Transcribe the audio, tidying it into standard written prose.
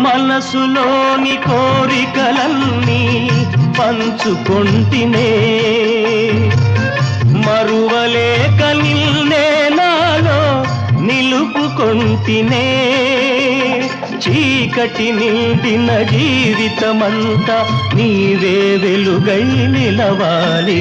మనసులోని కోరికలన్నీ పంచుకొంటినే మరువలేక నిన్నే నాలో నిలుపుకొంటినే చీకటి నిండిన జీవితమంతా నీవే వెలుగై నిలవాలి